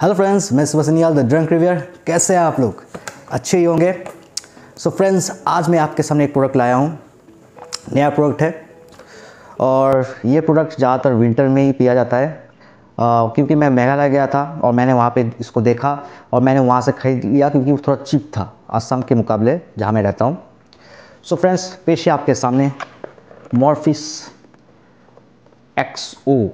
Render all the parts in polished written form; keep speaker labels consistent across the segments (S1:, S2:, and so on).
S1: Hello friends, मैं सुबह the drunk reviewer. कैसे हैं आप लोग? अच्छे ही होंगे। सो फ्रेंड्स, आज मैं आपके सामने एक प्रोडक्ट लाया हूँ। नया प्रोडक्ट है और ये प्रोडक्ट ज़्यादातर विंटर में ही पिया जाता है क्योंकि मैं मेघालय गया था और मैंने वहाँ पे इसको देखा और मैंने वहाँ से ख़रीद लिया क्योंकि वो थोड़ा चीप था असम के मुकाबले जहाँ मैं रहता हूँ। सो फ्रेंड्स, पेश है आपके सामने Morpheus XO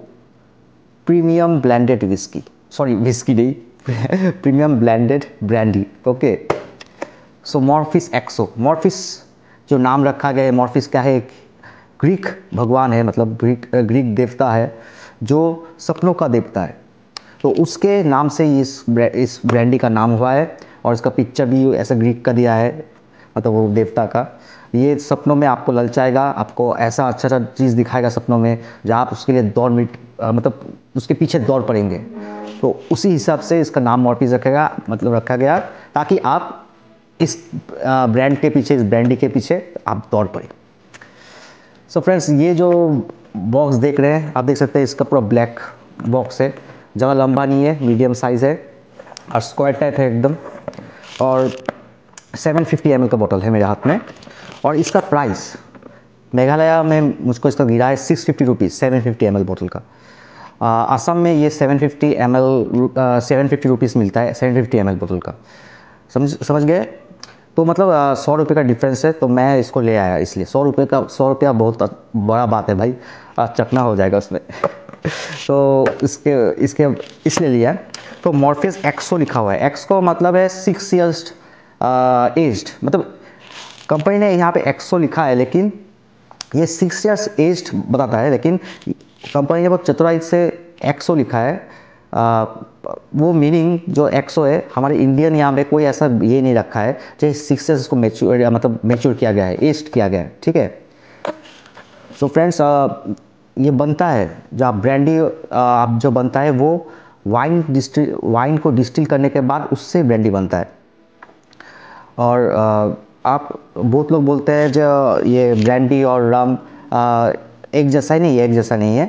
S1: premium blended whisky, sorry whisky नहीं प्रीमियम ब्लेंडेड ब्रांडी। ओके, सो मॉर्फिस XO। मॉर्फिस जो नाम रखा गया है, मॉर्फिस क्या है? एक ग्रीक भगवान है, मतलब ग्रीक देवता है जो सपनों का देवता है। तो उसके नाम से इस ब्रांडी का नाम हुआ है और इसका पिक्चर भी ऐसा ग्रीक का दिया है, मतलब वो देवता का। ये सपनों में आपको ललचाएगा, आपको ऐसा अच्छा चीज़ दिखाएगा सपनों में जहाँ आप उसके लिए मतलब उसके पीछे दौड़ पड़ेंगे। तो उसी हिसाब से इसका नाम मॉर्फिस रखा गया ताकि आप इस ब्रांड के पीछे, इस ब्रांडी के पीछे आप दौड़ पड़े। सो फ्रेंड्स, ये जो बॉक्स देख रहे हैं, आप देख सकते हैं इसका पूरा ब्लैक बॉक्स है। ज़्यादा लंबा नहीं है, मीडियम साइज़ है और स्क्वायर टाइप है एकदम। और 750 ml का बोतल है मेरे हाथ में और इसका प्राइस मेघालय में मुझको इसका गिरा है 650 रुपीज़ 750 ml बोतल का। असम में ये 750 रुपीज़ मिलता है 750 ml बोतल का। समझ गए? तो मतलब 100 रुपये का डिफरेंस है, तो मैं इसको ले आया। इसलिए 100 रुपया बहुत बड़ा बात है भाई, चकना हो जाएगा उसमें तो इसके इसलिए लिया। तो मॉर्फिस XO लिखा हुआ है। XO मतलब है 6 years एज्ड, मतलब कंपनी ने यहाँ पे XO लिखा है लेकिन ये 6 years एज्ड बताता है, लेकिन कंपनी ने बहुत चतुराई से XO लिखा है। वो मीनिंग जो XO है, हमारे इंडियन यहाँ पे कोई ऐसा ये नहीं रखा है जो 6 years को मैच्योर किया गया है, एज्ड किया गया है। ठीक है। सो फ्रेंड्स, ये बनता है जो ब्रांडी आप जो बनता है वो वाइन को डिस्टिल करने के बाद उससे ब्रांडी बनता है। और आप बहुत लोग बोलते हैं जो ये ब्रांडी और रम एक जैसा ही नहीं है, एक जैसा नहीं है।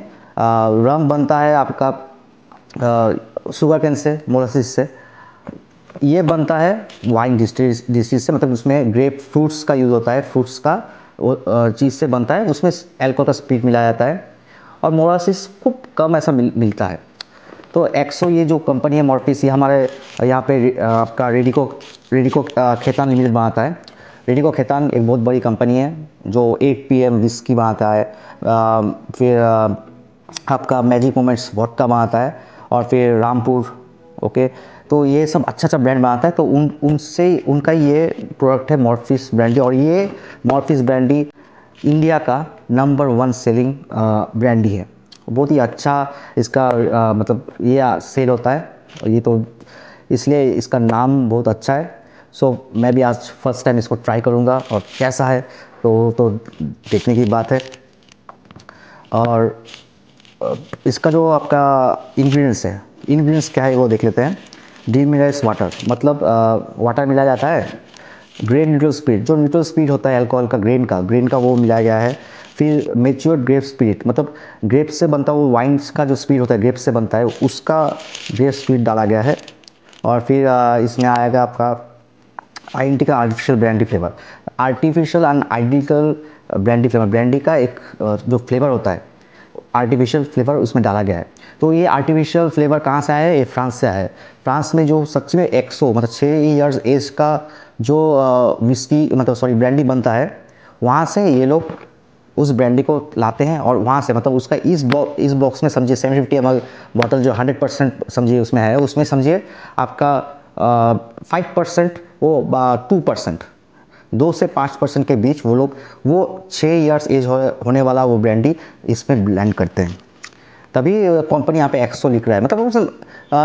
S1: रम बनता है आपका शुगर कैन से, मोलासिस से। ये बनता है वाइन डिस्टिल से, मतलब उसमें ग्रेप फ्रूट्स का यूज़ होता है, फ्रूट्स का चीज़ से बनता है, उसमें एल्कोहल का स्पीड मिलाया जाता है और मोलासिस खूब कम ऐसा मिलता है। तो XO ये जो कंपनी है मॉर्फिस, ये हमारे यहाँ पे आपका रेडिको खेतान लिमिटेड बनाता है। रेडिको खेतान एक बहुत बड़ी कंपनी है जो 8 PM विस्की बनाता है, फिर आपका मैजिक मोमेंट्स वोडका बनाता है और फिर रामपुर। ओके, तो ये सब अच्छा ब्रांड बनाता है। तो उनका ये प्रोडक्ट है मॉर्फिस ब्रांडी और ये मॉर्फिस ब्रांडी इंडिया का नंबर 1 सेलिंग ब्रांडी है। बहुत ही अच्छा इसका मतलब ये सेल होता है और ये तो इसलिए इसका नाम बहुत अच्छा है। सो मैं भी आज फर्स्ट टाइम इसको ट्राई करूँगा और कैसा है तो देखने की बात है। और इसका जो आपका इंग्रेडिएंट्स क्या है वो देख लेते हैं। डीमिनरल्स वाटर, मतलब वाटर मिलाया जाता है। ग्रेन न्यूट्रल स्पिरिट, जो न्यूट्रल स्पिरिट होता है अल्कोहल का, ग्रेन का वो मिलाया गया है। फिर मेच्योर्ड ग्रेप स्पिरिट, मतलब ग्रेप से बनता हुआ वाइन्स का जो स्पिरिट होता है ग्रेप से बनता है, उसका ग्रेप स्पिरिट डाला गया है। और फिर इसमें आएगा आपका INT का artificial brandy flavour. Artificial and identical brandy flavour, brandy का एक जो फ्लेवर होता है आर्टिफिशियल फ्लेवर उसमें डाला गया है। तो ये आर्टिफिशियल फ्लेवर कहाँ से आया है? ये फ्रांस से आया है। फ्रांस में जो सच में XO मतलब 6 years एज का जो विस्की मतलब सॉरी ब्रांडी बनता है, वहाँ से ये लोग उस ब्रांडी को लाते हैं और वहाँ से मतलब उसका इस बॉक्स में समझिए 750 ml बॉटल जो 100% समझिए उसमें है, उसमें समझिए आपका 5% वो 2%, 2 से 5% के बीच वो 6 years एज होने वाला वो ब्रांडी इसमें ब्लेंड करते हैं। तभी कंपनी यहाँ पे XO लिख रहा है, मतलब उसे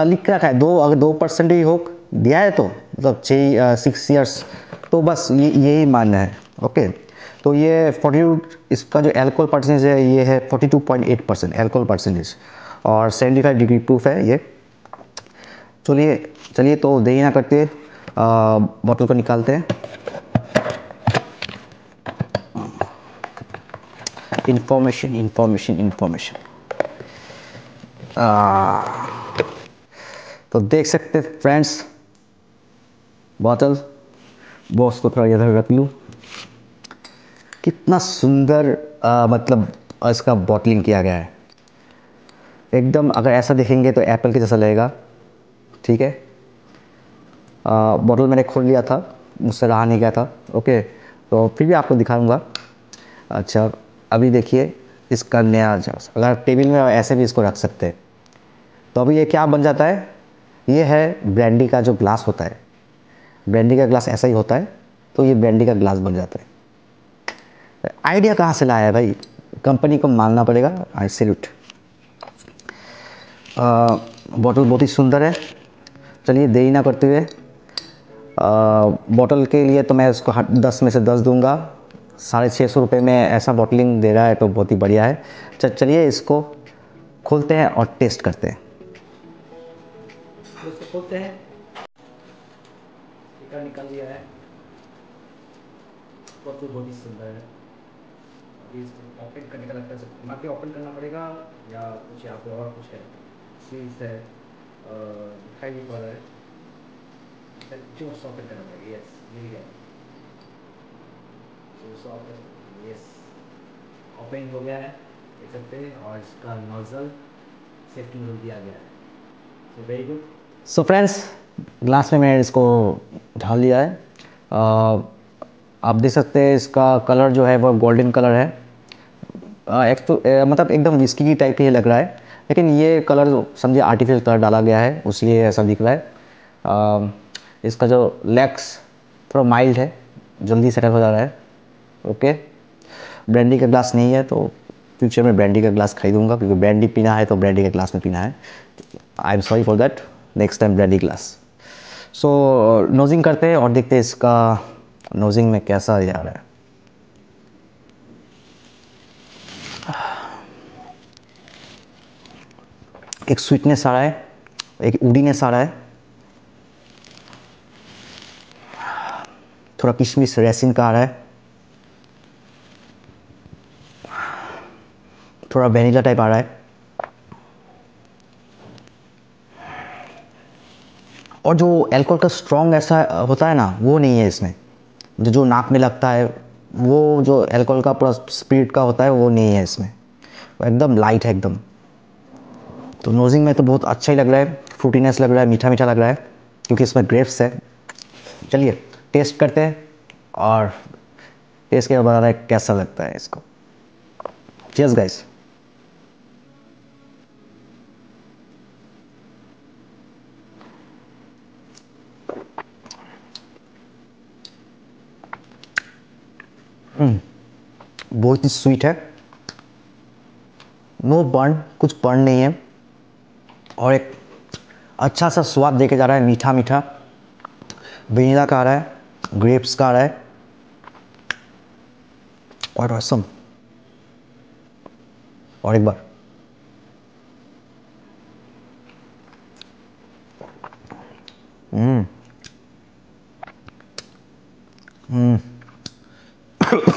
S1: लिख रखा है अगर 2% ही हो दिया है तो मतलब 6 years, तो बस यही मानना है। ओके, तो ये 40 इसका जो एल्कोहल परसेंटेज है ये है 42.8% एल्कोहल परसेंटेज और 75 डिग्री प्रूफ है ये। चलिए तो देरी ना करते बोतल को निकालते हैं। इंफॉर्मेशन। तो देख सकते फ्रेंड्स, बॉटल बॉस को थोड़ा इधर रख लूँ, कितना सुंदर मतलब इसका बॉटलिंग किया गया है एकदम। अगर ऐसा देखेंगे तो एप्पल के जैसा लगेगा, ठीक है। बॉटल मैंने खोल लिया था, मुझसे रहा नहीं गया था, ओके। तो फिर भी आपको दिखाऊंगा। अच्छा, अभी देखिए इसका नया, अगर टेबल में ऐसे भी इसको रख सकते हैं तो अभी ये क्या बन जाता है, ये है ब्रांडी का जो ग्लास होता है, ब्रांडी का ग्लास ऐसा ही होता है, तो ये ब्रांडी का ग्लास बन जाता है। आइडिया कहाँ से लाया है भाई, कंपनी को मानना पड़ेगा, आई सैल्यूट। बॉटल बहुत ही सुंदर है। चलिए देरी ना करते हुए, बॉटल के लिए तो मैं इसको 10 में से 10 दूंगा। 650 रुपये में ऐसा बॉटलिंग दे रहा है तो बहुत ही बढ़िया है। चलिए इसको खोलते हैं और टेस्ट करते हैं। इसको खोलते हैं, स्टिकर निकल दिया है, बहुत ही सुंदर है। अभी इसको ओपन करने का लगता है मार्केट ओपन करना पड़ेगा या कुछ यहाँ पे और कुछ है, सील्स है, दिखाई नहीं पड़ रहा है, जो ओपन करना पड़ेगा। यस, मिल गया, यस ओपन हो गया है, देख सकते हैं। और इसका नोजल सेफ्टी नोजल दिया गया है, so very good. So friends, glass में मैंने इसको ढाल लिया है। आप देख सकते हैं इसका कलर जो है वो गोल्डन कलर है। एक तो मतलब एकदम विस्की की टाइप ही लग रहा है, लेकिन ये कलर समझिए आर्टिफिशियल कलर डाला गया है, उसलिए ऐसा दिख रहा है। इसका जो लेग्स थोड़ा माइल्ड है, जल्दी सेटल हो जा रहा है, ओके। ब्रांडी का ग्लास नहीं है तो फ्यूचर में ब्रांडी का ग्लास खरीदूंगा, क्योंकि ब्रांडी पीना है तो ब्रांडी के ग्लास में पीना है। I am sorry for that, next time brandy glass. सो नोजिंग करते हैं और देखते हैं इसका नोजिंग में कैसा आ रहा है। एक स्वीटनेस आ रहा है, एक उडीनेस आ रहा है, थोड़ा किशमिश रेसिन का आ रहा है, थोड़ा वेनिला टाइप आ रहा है, और जो अल्कोहल का स्ट्रॉन्ग ऐसा होता है ना, वो नहीं है इसमें। जो नाक में लगता है, वो जो अल्कोहल का पूरा स्पिरिट का होता है, वो नहीं है इसमें, वो एकदम लाइट है एकदम। तो नोजिंग में तो बहुत अच्छा ही लग रहा है, फ्रूटीनेस लग रहा है, मीठा मीठा लग रहा है, क्योंकि इसमें ग्रेप्स है। चलिए टेस्ट करते हैं और टेस्ट के बाद बता रहा है कैसा लगता है इसको। Cheers guys. बहुत ही स्वीट है, नो बर्न, कुछ बर्न नहीं है, और एक अच्छा सा स्वाद देके जा रहा है, मीठा मीठा वेनिला का आ रहा है, ग्रेप्स का आ रहा है, और ऑसम। और एक बार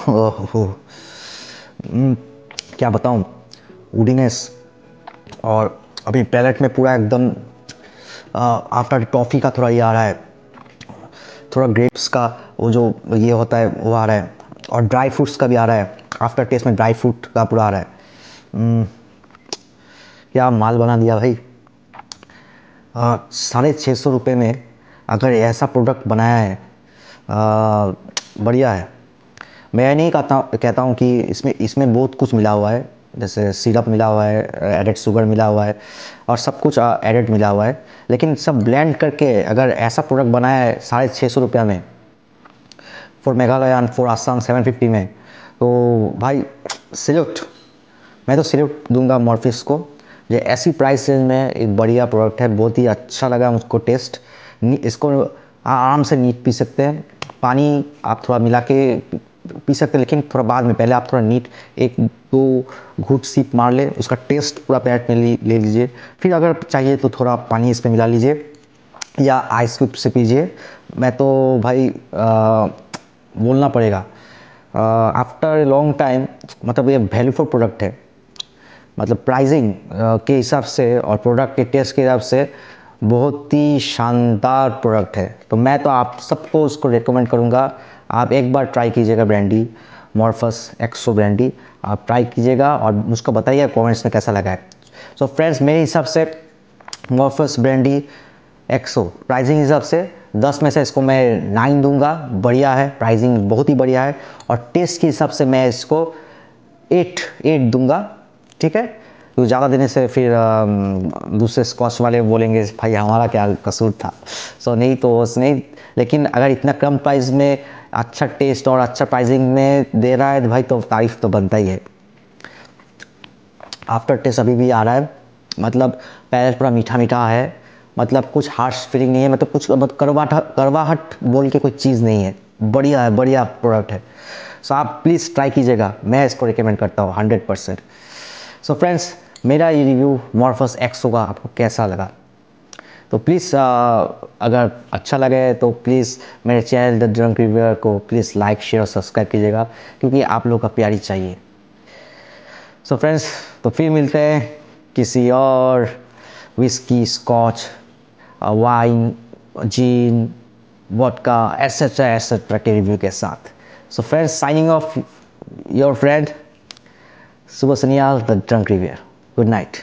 S1: ओहो, क्या बताऊं, वुडीनेस, और अभी पैलेट में पूरा एकदम आफ्टर टॉफ़ी का थोड़ा ये आ रहा है, थोड़ा ग्रेप्स का वो जो ये होता है वो आ रहा है, और ड्राई फ्रूट्स का भी आ रहा है, आफ्टर टेस्ट में ड्राई फ्रूट का पूरा आ रहा है। क्या माल बना दिया भाई। 650 रुपये में अगर ऐसा प्रोडक्ट बनाया है, बढ़िया है। मैं नहीं कहता हूँ कि इसमें इसमें बहुत कुछ मिला हुआ है, जैसे सिरप मिला हुआ है, एडेड शुगर मिला हुआ है, और सब कुछ एडेड मिला हुआ है, लेकिन सब ब्लेंड करके अगर ऐसा प्रोडक्ट बनाया है 650 रुपये में, for Meghalaya and for Assam 750 में, तो भाई सैल्यूट, मैं तो सैल्यूट दूंगा मॉर्फिस को। ये ऐसी प्राइस रेंज में एक बढ़िया प्रोडक्ट है, बहुत ही अच्छा लगा मुझको टेस्ट। इसको आराम से नीट पी सकते हैं, पानी आप थोड़ा मिला के पी सकते हैं, लेकिन थोड़ा बाद में, पहले आप थोड़ा नीट 1-2 घूंट सिप मार ले, उसका टेस्ट पूरा पैट में ले लीजिए, फिर अगर चाहिए तो थोड़ा पानी इसमें मिला लीजिए या आइस क्यूब से पीजिए। मैं तो भाई बोलना पड़ेगा, आफ्टर ए लॉन्ग टाइम, मतलब ये वैल्यूफुल प्रोडक्ट है, मतलब प्राइसिंग के हिसाब से और प्रोडक्ट के टेस्ट के हिसाब से बहुत ही शानदार प्रोडक्ट है। तो मैं तो आप सबको उसको रेकमेंड करूँगा, आप एक बार ट्राई कीजिएगा ब्रांडी, मॉर्फस एक्सो ब्रांडी आप ट्राई कीजिएगा और मुझको बताइए कमेंट्स में कैसा लगा है। सो फ्रेंड्स, मेरे हिसाब से मॉर्फस ब्रांडी एक्सो प्राइसिंग हिसाब से 10 में से इसको मैं 9 दूंगा। बढ़िया है, प्राइसिंग बहुत ही बढ़िया है, और टेस्ट के हिसाब से मैं इसको 8 दूंगा। ठीक है, तो ज़्यादा देने से फिर दूसरे स्कॉच वाले बोलेंगे भाई हमारा क्या कसूर था। सो नहीं तो नहीं, लेकिन अगर इतना कम प्राइस में अच्छा टेस्ट और अच्छा प्राइसिंग में दे रहा है भाई तो तारीफ तो बनता ही है। आफ्टर टेस्ट अभी भी आ रहा है, मतलब पहले पूरा मीठा मीठा है, मतलब कुछ हार्श फीलिंग नहीं है, मतलब कुछ करवाहट बोल के कोई चीज़ नहीं है। बढ़िया है, बढ़िया प्रोडक्ट है। सो आप प्लीज़ ट्राई कीजिएगा, मैं इसको रिकमेंड करता हूँ 100%। सो फ्रेंड्स, मेरा ये रिव्यू मॉर्फस एक्सो का आपको कैसा लगा, तो प्लीज़ अगर अच्छा लगे तो प्लीज़ मेरे चैनल द ड्रंक रिव्यूअर को प्लीज़ लाइक शेयर और सब्सक्राइब कीजिएगा, क्योंकि आप लोग का प्यार ही चाहिए। सो फ्रेंड्स, तो फिर मिलते हैं किसी और whisky, scotch, wine, gin, vodka etcetera के रिव्यू के साथ। So friends, signing off your friend Subah Saniyal the drunk reviewer. Good night.